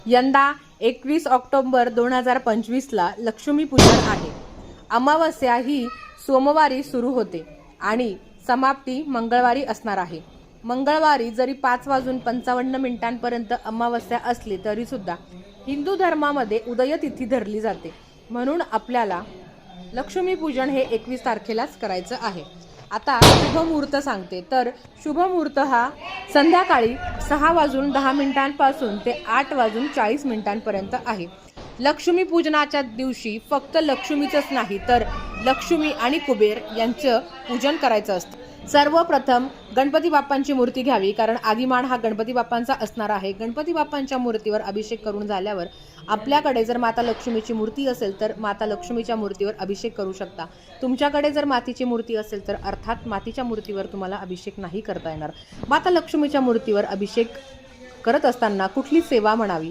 यंदा 21 ऑक्टोबर 2025ला लक्ष्मीपूजन आहे। अमावस्या ही सोमवारी सुरू होते आणि समाप्ती मंगळवारी असणार आहे। मंगळवारी जरी 5:55 अमावस्या असली तरी सुद्धा हिंदू धर्मामध्ये उदयतिथी धरली जाते, म्हणून आपल्याला लक्ष्मीपूजन हे 21 तारखेलाच करायचं आहे। आता शुभ मुहूर्त सांगते, तर शुभ मुहूर्त हा संध्याकाळी 6:10 पासून ते 8:40 पर्यंत आहे। लक्ष्मी पूजनाच्या दिवशी फक्त लक्ष्मीचंच नाही तर लक्ष्मी आणि कुबेर यांचं पूजन करायचं असतं। सर्वप्रथम गणपती बाप्पांची मूर्ती घ्यावी, कारण आदिमान हा गणपती बाप्पांचा असणार आहे। गणपती बाप्पांच्या मूर्तीवर अभिषेक करून झाल्यावर आपल्याकडे जर माता लक्ष्मीची मूर्ती असेल तर माता लक्ष्मीच्या मूर्तीवर अभिषेक करू शकता। तुमच्याकडे जर मातीची मूर्ती असेल तर अर्थात मातीच्या मूर्तीवर तुम्हाला अभिषेक नाही करता येणार। माता लक्ष्मीच्या मूर्तीवर अभिषेक करत असताना कुठली सेवा म्हणावी